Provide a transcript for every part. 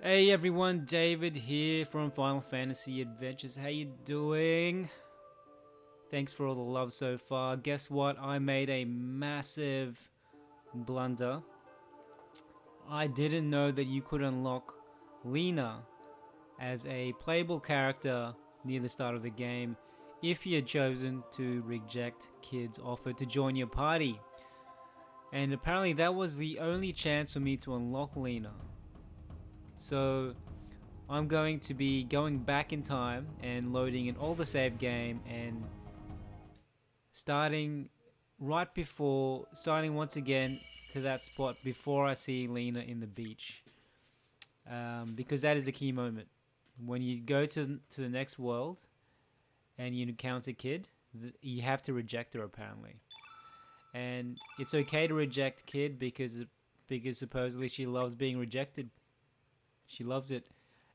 Hey everyone, David here from Final Fantasy Adventures. How you doing? Thanks for all the love so far. Guess what? I made a massive blunder. I didn't know that you could unlock Leena as a playable character near the start of the game if you had chosen to reject Kid's offer to join your party. And apparently that was the only chance for me to unlock Leena. So I'm going to be going back in time and loading in all the save game and starting starting once again to that spot before I see Leena in the beach. Because that is the key moment. When you go to the next world and you encounter Kid, you have to reject her apparently. And it's okay to reject Kid because supposedly she loves being rejected. She loves it,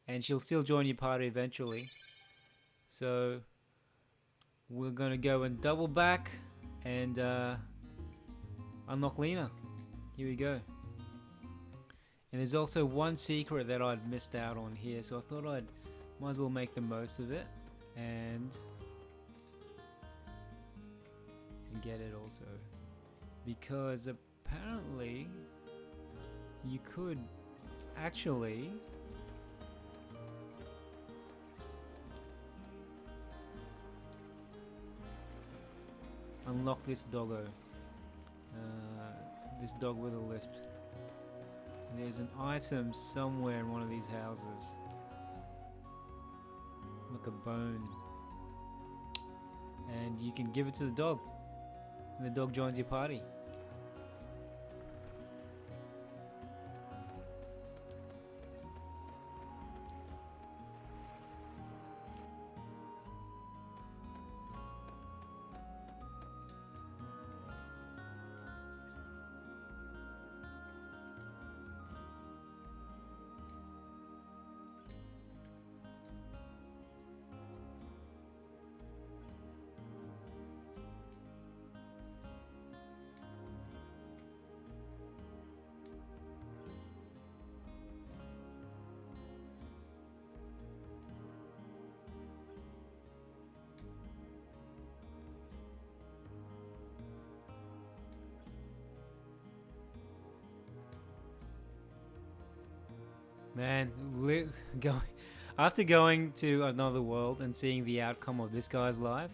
and she'll still join your party eventually. So we're gonna go and double back and unlock Leena. Here we go. And there's also one secret that I'd missed out on here, so I thought might as well make the most of it and get it also, because apparently you could actually unlock this doggo. This dog with a lisp. There's an item somewhere in one of these houses. Like a bone. And you can give it to the dog. And the dog joins your party. Man, after going to another world and seeing the outcome of this guy's life,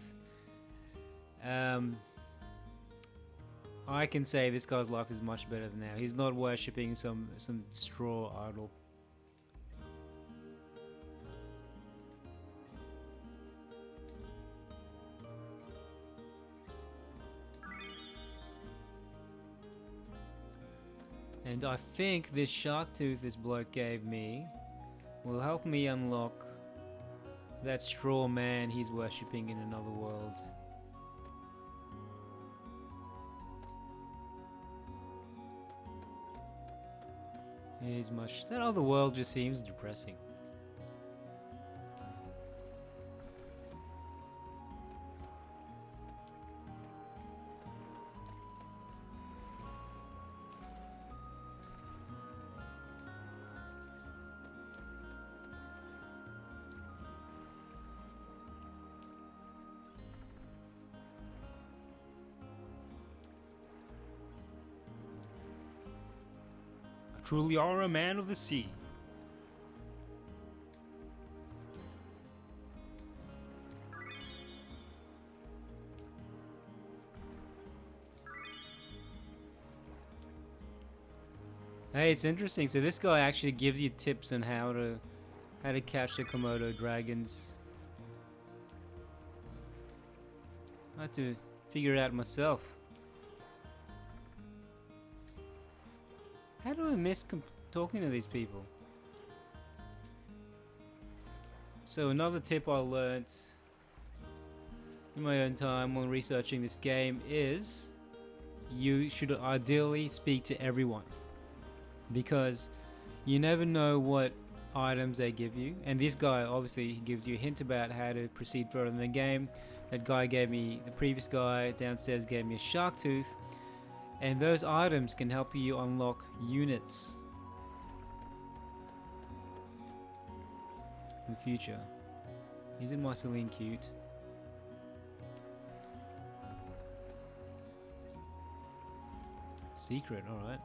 I can say this guy's life is much better than now. He's not worshipping some straw idol. And I think this shark tooth this bloke gave me will help me unlock that straw man he's worshipping in another world. That other world just seems depressing. Truly are a man of the sea. Hey, it's interesting. So this guy actually gives you tips on how to catch the Komodo dragons. I have to figure it out myself. How do I miss talking to these people? So another tip I learnt in my own time when researching this game is you should ideally speak to everyone, because you never know what items they give you. And this guy obviously gives you a hint about how to proceed further in the game. That guy the previous guy downstairs gave me a shark tooth. And those items can help you unlock units. in the future. Isn't Marceline cute? Secret, alright.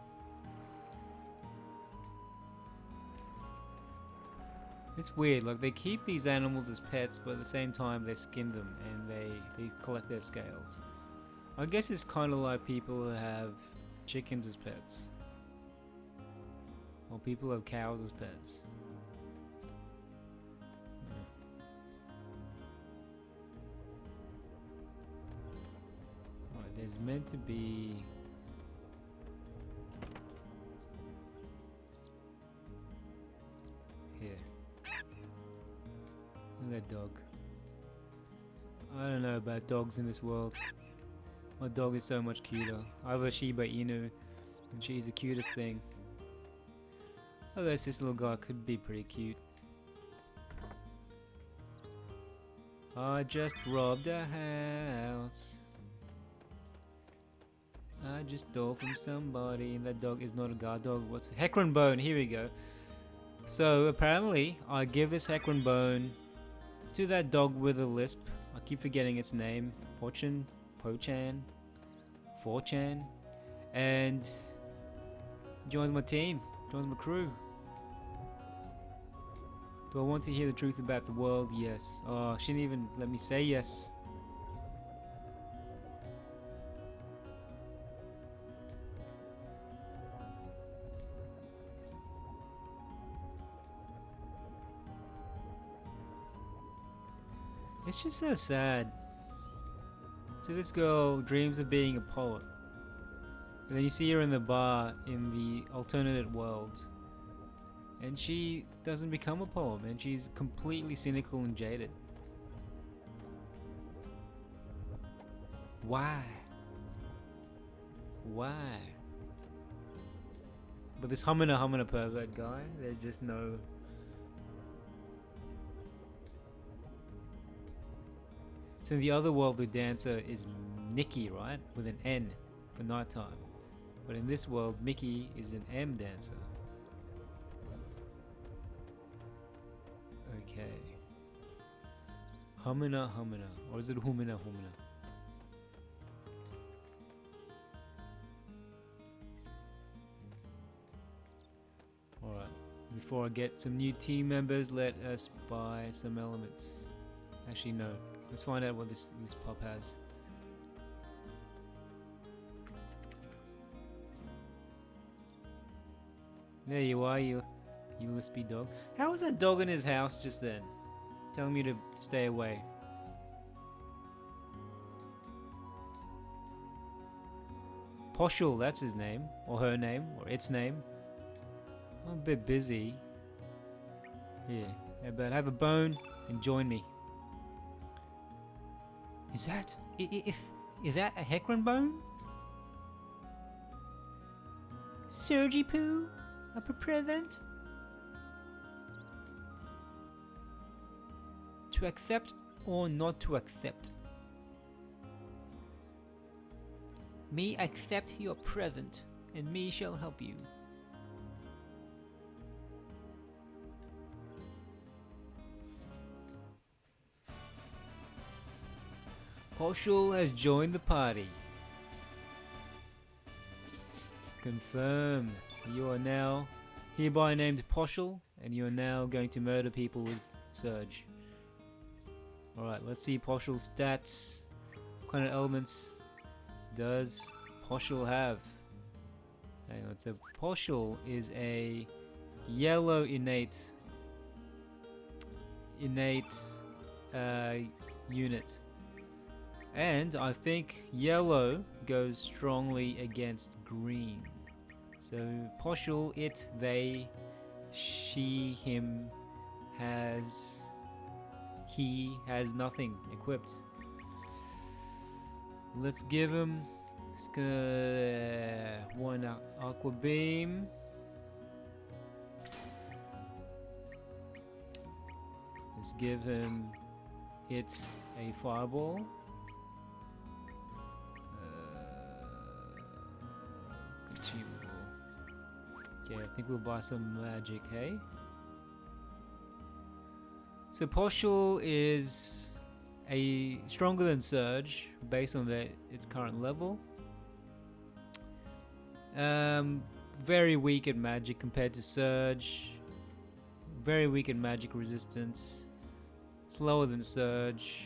It's weird, like they keep these animals as pets, but at the same time they skin them and they collect their scales. I guess it's kind of like people who have chickens as pets. Or people who have cows as pets. Right, there's meant to be... Here. Look at that dog. I don't know about dogs in this world. My dog is so much cuter. I have a Shiba Inu, and she's the cutest thing. I guess this little guy could be pretty cute. I just robbed a house. I just stole from somebody, and that dog is not a guard dog. What's it? Heckran Bone? Here we go. So apparently, I give this Heckran Bone to that dog with a lisp. I keep forgetting its name. Pochan, 4chan, and joins my team, joins my crew. Do I want to hear the truth about the world? Yes. Oh, she didn't even let me say yes. It's just so sad. So this girl dreams of being a poet. And then you see her in the bar in the alternative world. And she doesn't become a poet, and she's completely cynical and jaded. Why? Why? But this humana pervert guy, there's just no... So in the other world, the dancer is Nikki, right? With an N for nighttime. But in this world, Mickey is an M dancer. Okay. Humana. Or is it humana? Alright. Before I get some new team members, let us buy some elements. Actually, no. Let's find out what this pup has. There you are, you lispy dog. How was that dog in his house just then? Telling me to stay away. Poshul, that's his name. Or her name. Or its name. I'm a bit busy. Here. But have a bone and join me. Is that... Is that a Heckran Bone? Serge Poo? A present? To accept or not to accept? Me accept your present, and me shall help you. Poshul has joined the party. Confirmed. You are now hereby named Poshul, and you are now going to murder people with Serge. Alright, let's see Poshul's stats. What kind of elements does Poshul have? Hang on, so Poshul is a yellow innate unit. And I think yellow goes strongly against green. So Poshul, it, they, she, him, he has nothing equipped. Let's give him one aqua beam. Let's give him it a fireball. Okay, I think we'll buy some magic, hey? So Poshul is stronger than Serge based on its current level. Very weak at magic compared to Serge. Very weak at magic resistance. Slower than Serge.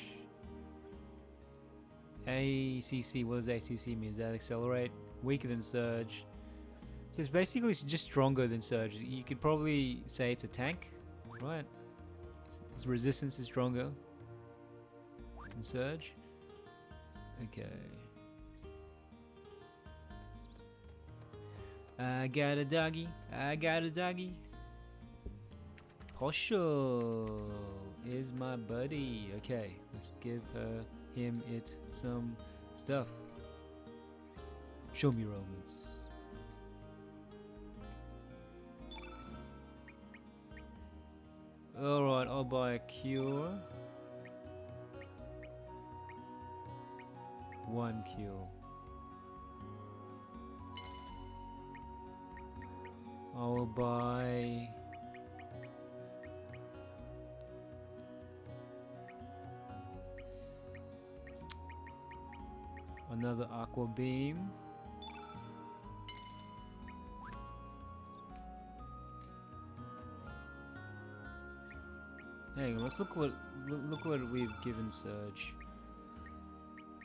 ACC, what does ACC mean? Does that accelerate? Weaker than Serge. So it's basically just stronger than Serge. You could probably say it's a tank, right? Its resistance is stronger than Serge. Okay. I got a doggy. I got a doggy. Poshul is my buddy. Okay, let's give him some stuff. Show me romance. Alright, I'll buy a cure. 1 cure. I will buy another aqua beam. Hang on, let's look what we've given Serge.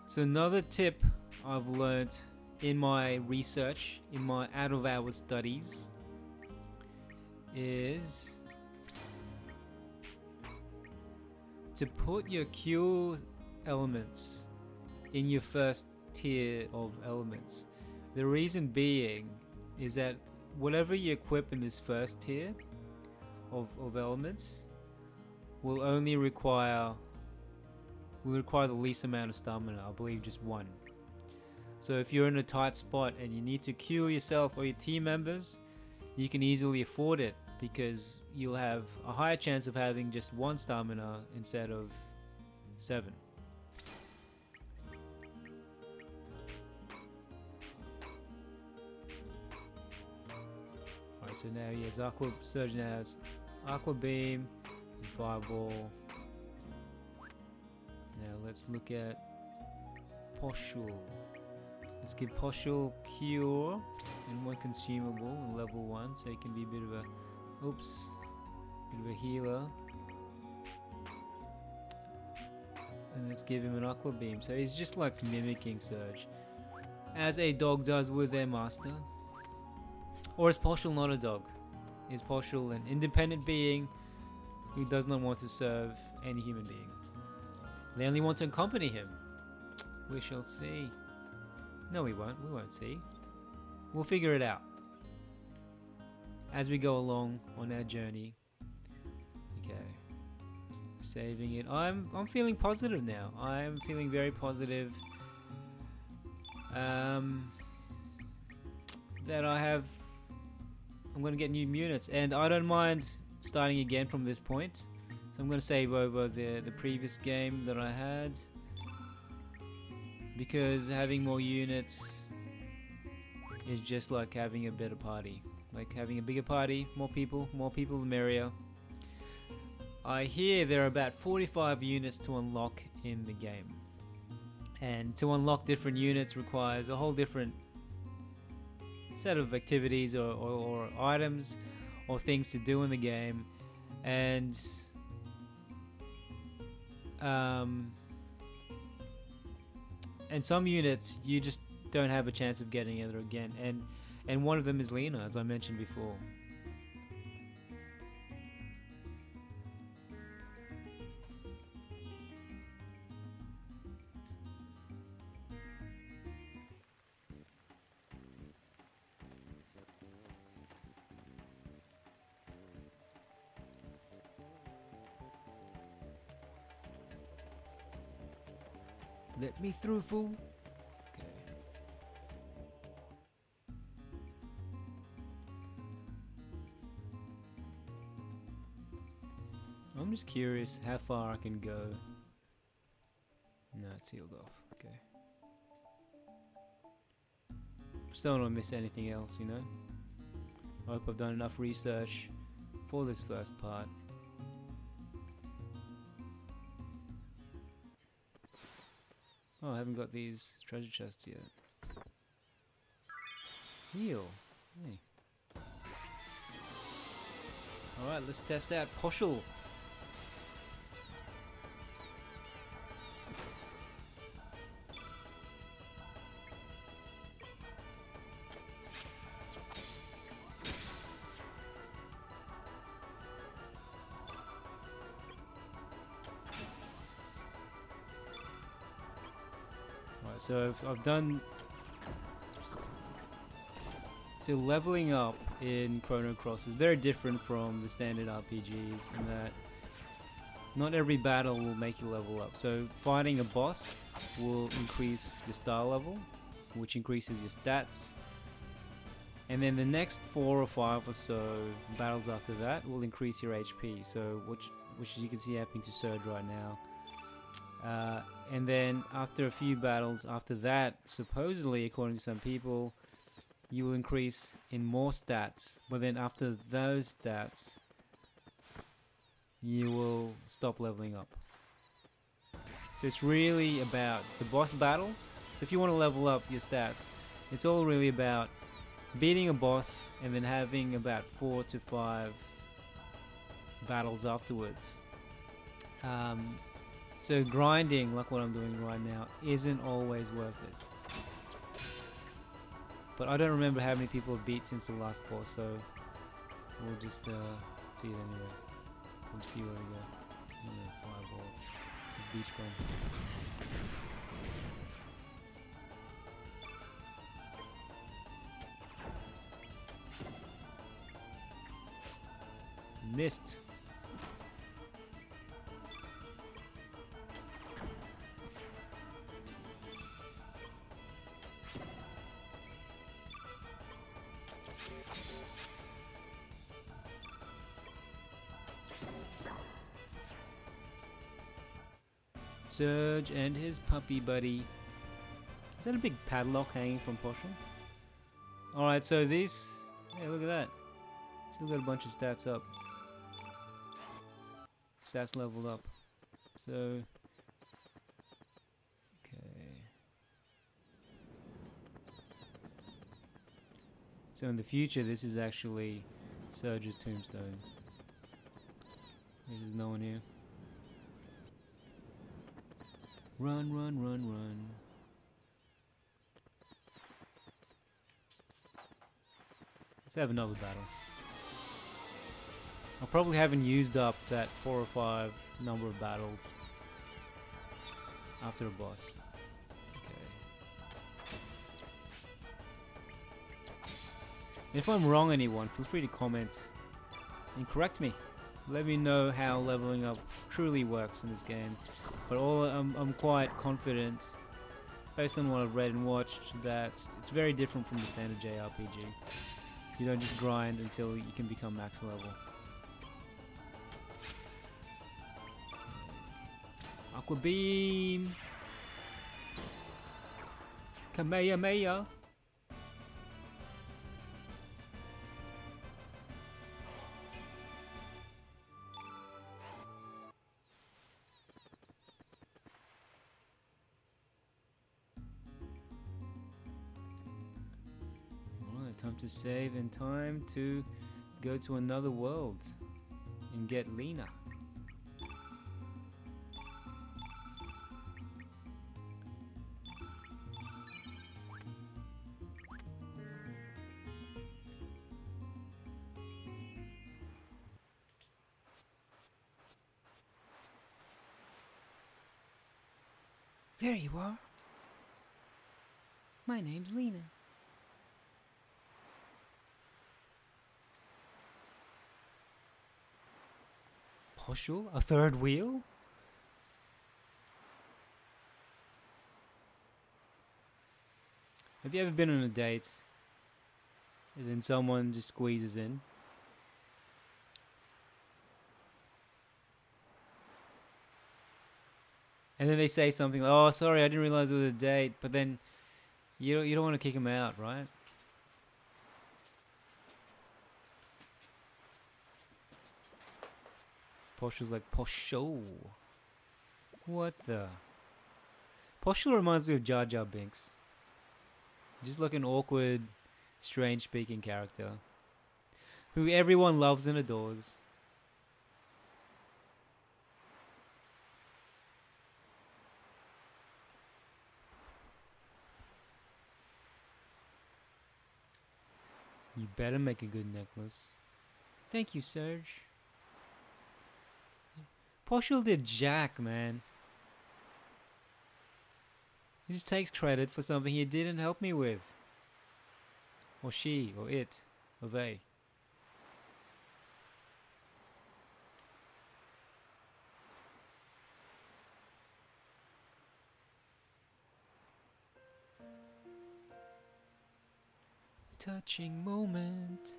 So another tip I've learnt in my research, in my out-of-hours studies, is to put your cure elements in your first tier of elements. The reason being is that whatever you equip in this first tier of elements will only require the least amount of stamina, I believe just 1. So if you're in a tight spot and you need to cure yourself or your team members, you can easily afford it because you'll have a higher chance of having just 1 stamina instead of 7. Alright, so now he has Serge now has Aqua Beam and Fireball. Now let's look at Poshul. Let's give Poshul Cure and 1 consumable in level 1, so he can be a bit of a healer. And let's give him an Aqua Beam. So he's just like mimicking Serge, as a dog does with their master. Or is Poshul not a dog? Is Poshul an independent being who does not want to serve any human being? They only want to accompany him. We shall see. No, we won't. We won't see. We'll figure it out as we go along on our journey. Okay. Saving it. I'm feeling positive now. I'm feeling very positive. That I'm going to get new units, and I don't mind starting again from this point. So I'm going to save over the previous game that I had, because having more units is just like having a better party. Like having a bigger party, more people the merrier. I hear there are about 45 units to unlock in the game. And to unlock different units requires a whole different set of activities or items or things to do in the game. And some units you just don't have a chance of getting it again, and one of them is Leena, as I mentioned before. Let me through, fool. Okay. I'm just curious how far I can go. No, it's sealed off. Okay. Just don't want to miss anything else, you know? I hope I've done enough research for this first part. Oh, I haven't got these treasure chests yet. Heal. Hey. Alright, let's test out Poshul. So I've done. So leveling up in Chrono Cross is very different from the standard RPGs in that not every battle will make you level up. So fighting a boss will increase your star level, which increases your stats. And then the next 4 or 5 or so battles after that will increase your HP. So which you can see happening to Serge right now. And then after a few battles after that, supposedly according to some people, you will increase in more stats, but then after those stats you will stop leveling up. So it's really about the boss battles. So if you want to level up your stats, it's all really about beating a boss and then having about 4 to 5 battles afterwards. So grinding, like what I'm doing right now, isn't always worth it. But I don't remember how many people have beat since the last boss, so we'll just see it anyway. We'll see where we go. Fireball. This beach bomb. Missed. Serge and his puppy buddy. Is that a big padlock hanging from Poshul? Alright, so these... Hey, look at that. Still got a bunch of stats up. Stats leveled up. So... Okay. So in the future, this is actually Serge's tombstone. There's no one here. Run, run, run, run. Let's have another battle. I probably haven't used up that 4 or 5 number of battles after a boss. Okay. If I'm wrong, anyone, feel free to comment and correct me. Let me know how leveling up truly works in this game. But I'm quite confident, based on what I've read and watched, that it's very different from the standard JRPG. You don't just grind until you can become max level. Aqua Beam! Kamehameha! Time to save and time to go to another world and get Leena. There you are. My name's Leena. Poshul? A third wheel? Have you ever been on a date and then someone just squeezes in? And then they say something like, "Oh, sorry, I didn't realize it was a date," but then you don't want to kick them out, right? Poshul's like, Poshul. What the? Poshul reminds me of Jar Jar Binks. Just like an awkward, strange speaking character who everyone loves and adores. You better make a good necklace. Thank you, Serge. Poshul did jack, man. He just takes credit for something he didn't help me with. Or she, or it, or they. Touching moment.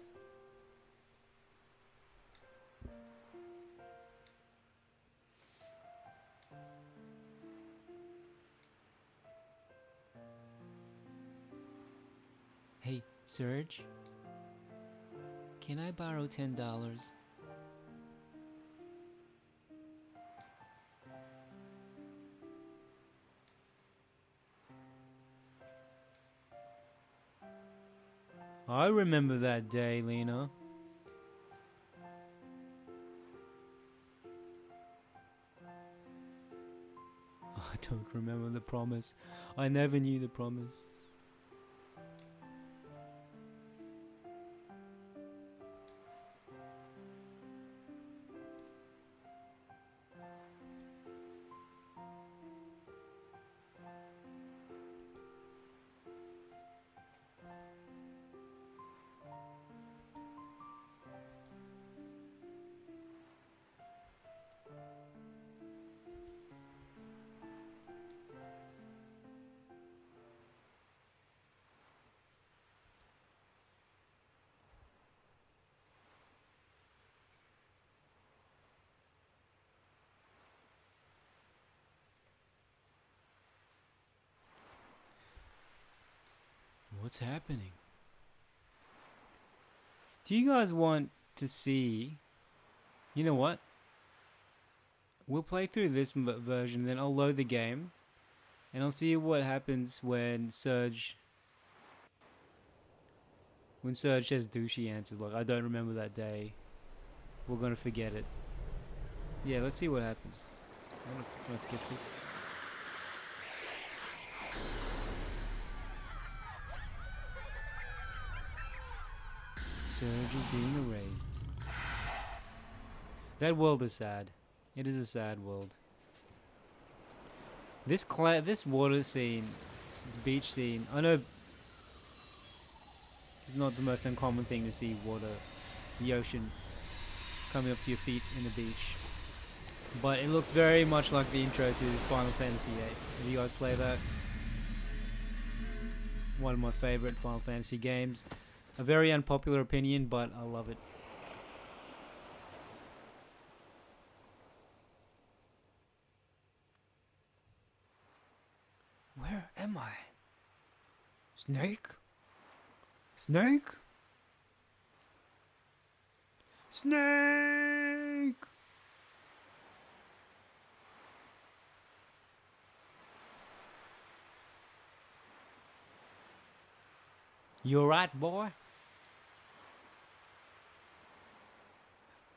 Hey, Serge? Can I borrow $10? I remember that day, Leena. I don't remember the promise. I never knew the promise. What's happening? Do you guys want to see? You know what? We'll play through this version, then I'll load the game, and I'll see what happens when Serge says douchey answers like, I don't remember that day. We're gonna forget it. Yeah, let's see what happens. I'm gonna skip this. Serge is being erased. That world is sad. It is a sad world. This water scene, this beach scene, I know it's not the most uncommon thing to see water, the ocean, coming up to your feet in the beach. But it looks very much like the intro to Final Fantasy VIII. Have you guys played that? One of my favorite Final Fantasy games. A very unpopular opinion, but I love it. Where am I? Snake? Snake? Snake! You alright, boy?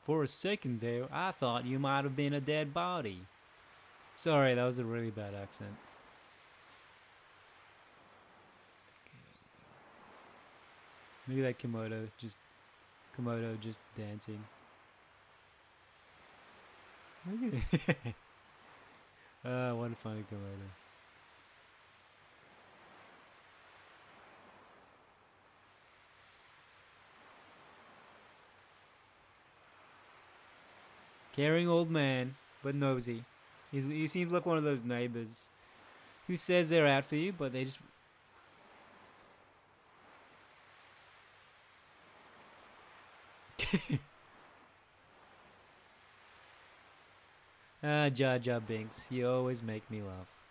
For a second there, I thought you might have been a dead body. Sorry, that was a really bad accent. Look at that Komodo just dancing. Look at it. Ah, what a funny Komodo. Caring old man, but nosy. He seems like one of those neighbors who says they're out for you, but they just... Ah, Jar Jar Binks, you always make me laugh.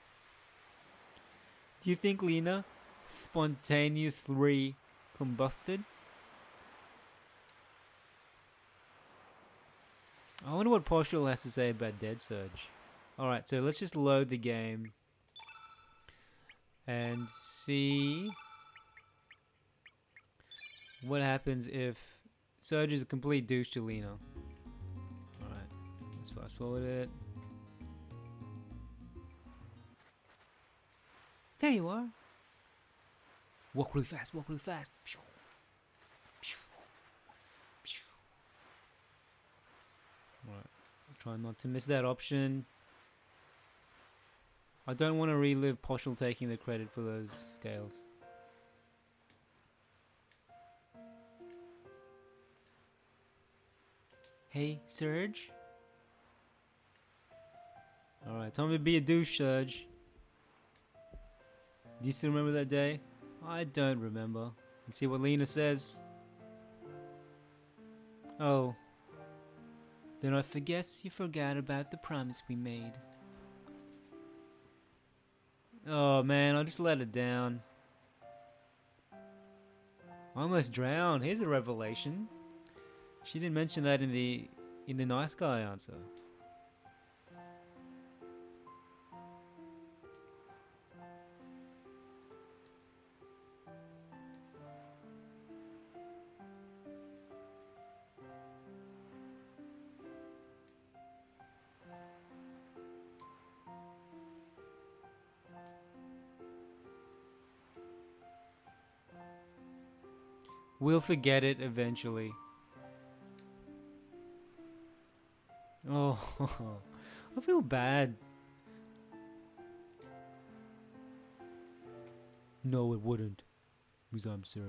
Do you think Leena spontaneously combusted? I wonder what Poshul has to say about Dead Surge. Alright, so let's just load the game. and see what happens if Serge is a complete douche to Leena. Alright, let's fast forward it. There you are. Walk really fast, walk really fast. Alright, try not to miss that option. I don't want to relive Poshul taking the credit for those scales. Hey, Serge? Alright, time to be a douche, Serge. Do you still remember that day? I don't remember. Let's see what Leena says. Oh. Then I guess you forgot about the promise we made. Oh man, I just let it down. I almost drowned. Here's a revelation. She didn't mention that in the nice guy answer. We'll forget it eventually. Oh, I feel bad. No, it wouldn't, because I'm Serge.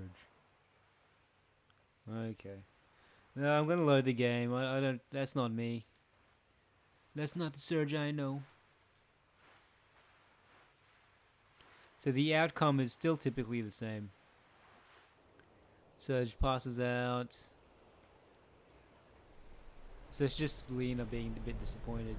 Okay. No, I'm gonna load the game. I don't. That's not me. That's not the Serge I know. So the outcome is still typically the same. Serge passes out. So it's just Leena being a bit disappointed.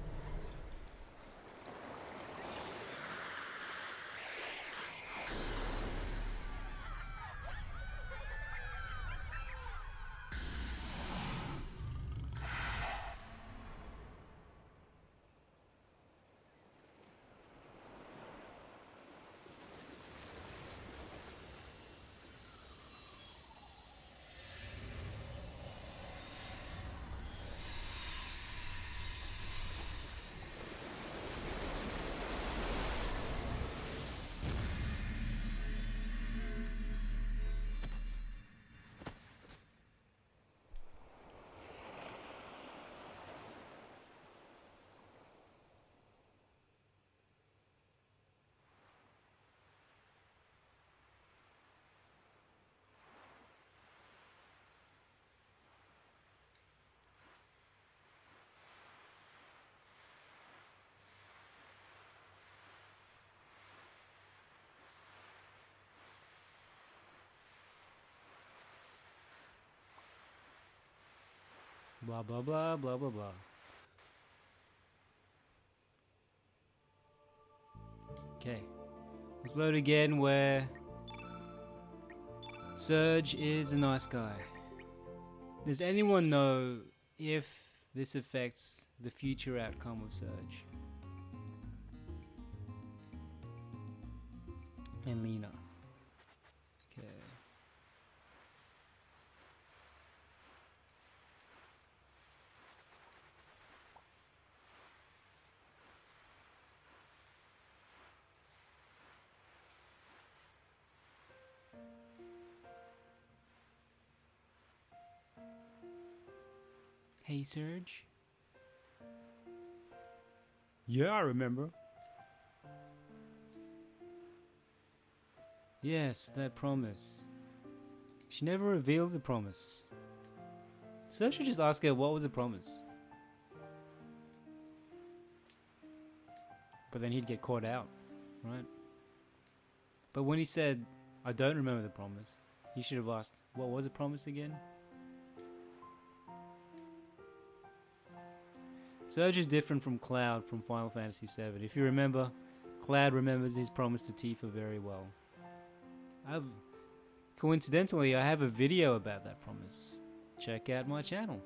Blah blah blah blah blah blah. Okay, let's load again where Serge is a nice guy. Does anyone know if this affects the future outcome of Serge and Leena? Okay. Hey, Serge? Yeah, I remember. Yes, that promise. She never reveals the promise. Serge should just ask her what was the promise. But then he'd get caught out, right? But when he said, I don't remember the promise, he should have asked, what was the promise again? Serge is different from Cloud from Final Fantasy VII. If you remember, Cloud remembers his promise to Tifa very well. Coincidentally, I have a video about that promise. Check out my channel.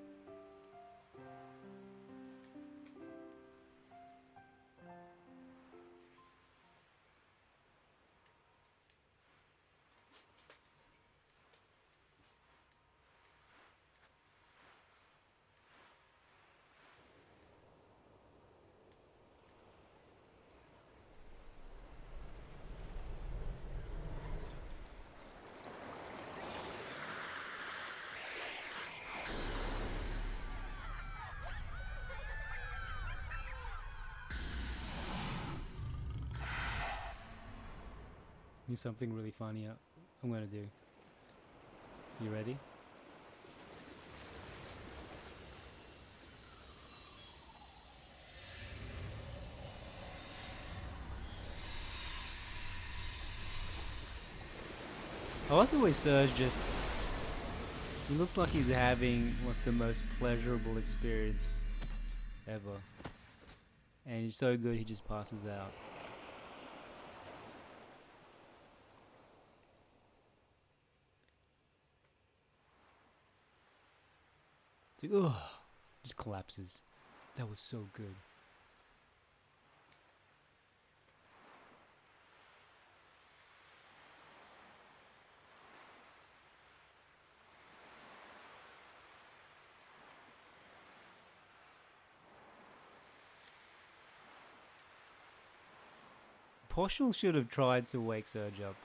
Here's something really funny I'm gonna do. You ready? I like the way Serge just... He looks like he's having like the most pleasurable experience ever. And he's so good he just passes out. It's like, ugh, just collapses. That was so good. Poshul should have tried to wake Serge up.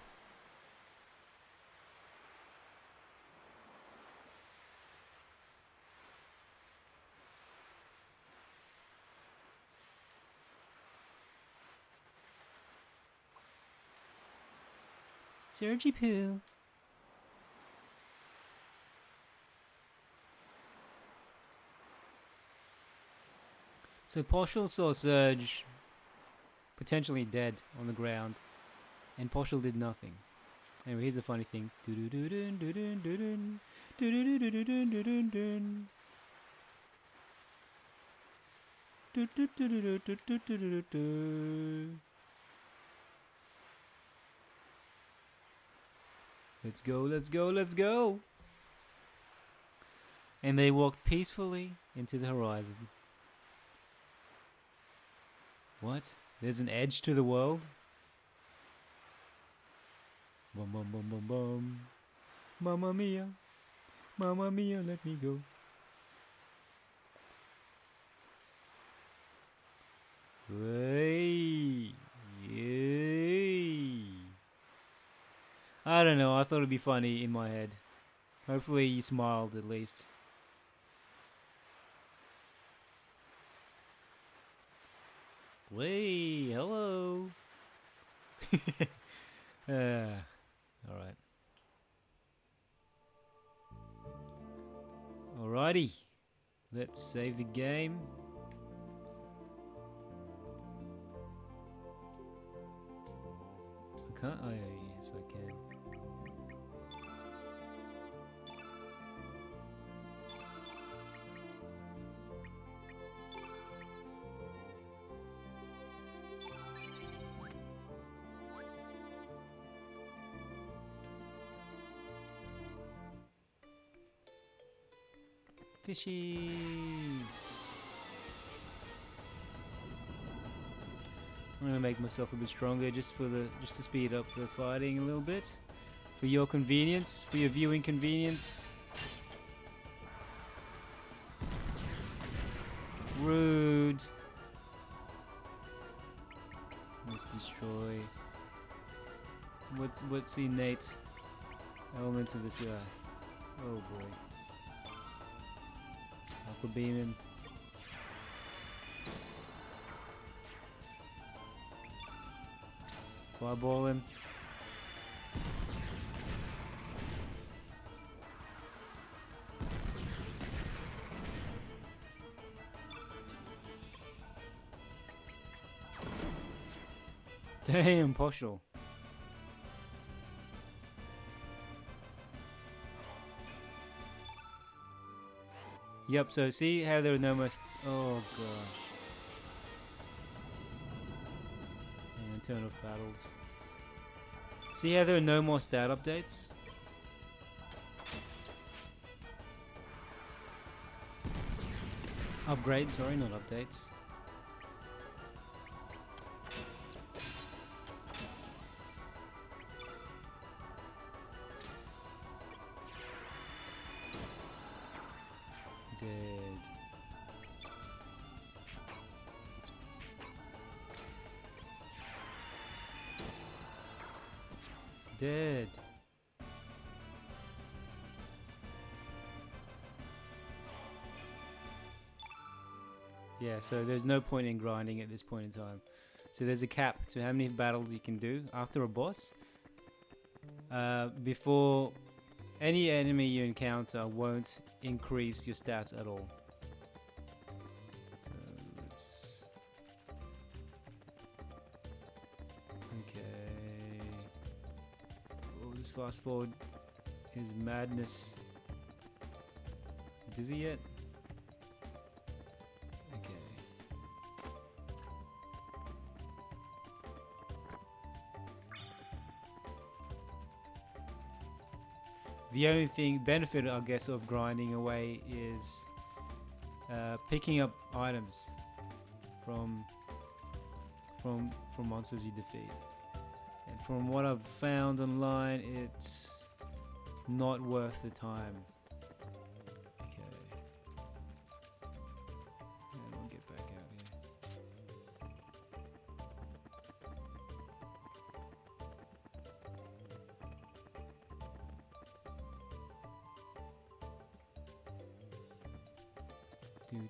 Serge poo. So Poshul saw Serge potentially dead on the ground, and Poshul did nothing. Anyway, here's the funny thing. Let's go, let's go, let's go! And they walked peacefully into the horizon. What? There's an edge to the world? Bum bum bum bum bum. Mamma mia. Mamma mia, let me go. Hey. Yay. I don't know, I thought it'd be funny in my head. Hopefully you smiled at least. Way, hello. Alright. Alrighty. Let's save the game. I can't. Oh, yes, I can. Fishies. I'm gonna make myself a bit stronger just to speed up the fighting a little bit. For your convenience, for your viewing convenience. Rude. Let's destroy. What's the innate element of this guy? Oh boy. Aqua beam him. Fireball him. Damn, Poshul. Yep, so see how there are no more... Oh gosh. And turn off battles. See how there are no more stat updates? Upgrades, sorry, not updates. Dead. Dead. Yeah, so there's no point in grinding at this point in time. So there's a cap to how many battles you can do after a boss, before any enemy you encounter won't increase your stats at all. So let's... Okay. Oh, this fast forward is madness. Dizzy yet? Okay. The only benefit, I guess, of grinding away is picking up items from monsters you defeat. And from what I've found online, it's not worth the time. Okay. And we'll get back out here.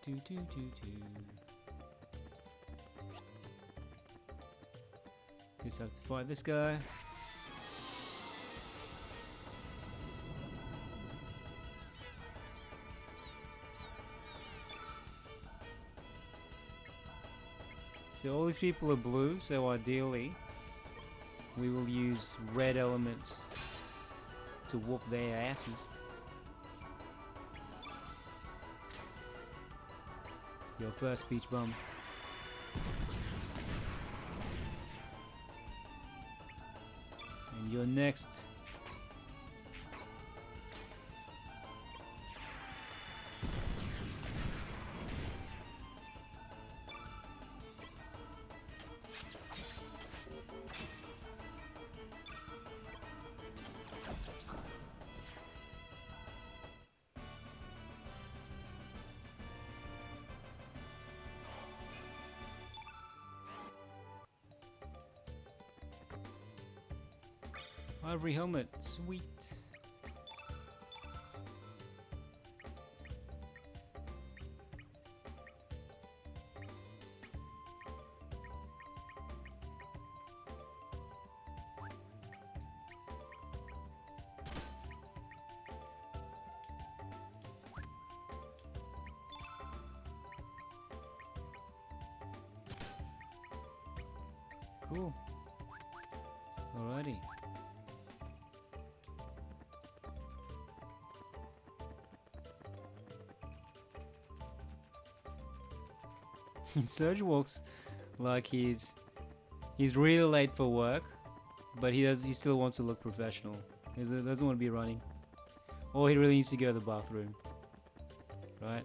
Do. Just have to fight this guy. So all these people are blue, so ideally we will use red elements to whoop their asses. Your first speech bum. And your next. Ivory helmet, sweet. Cool. Alrighty. Serge walks like he's really late for work, but he still wants to look professional. He doesn't want to be running, or he really needs to go to the bathroom, right?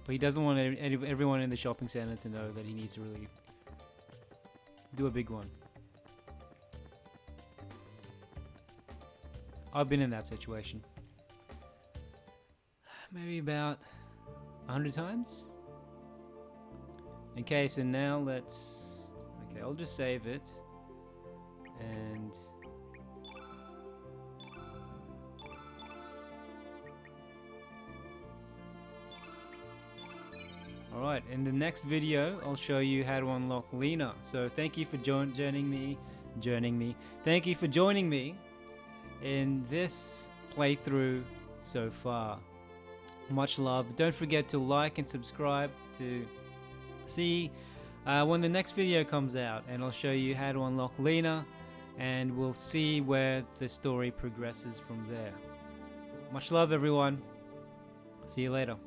But he doesn't want everyone in the shopping center to know that he needs to really do a big one. I've been in that situation. Maybe about 100 times? Okay, so now let's... Okay, I'll just save it. And... Alright, in the next video, I'll show you how to unlock Leena. So thank you for joining me. Thank you for joining me in this playthrough so far. Much love. Don't forget to like and subscribe to see when the next video comes out, and I'll show you how to unlock Leena, and we'll see where the story progresses from there. Much love, everyone. See you later.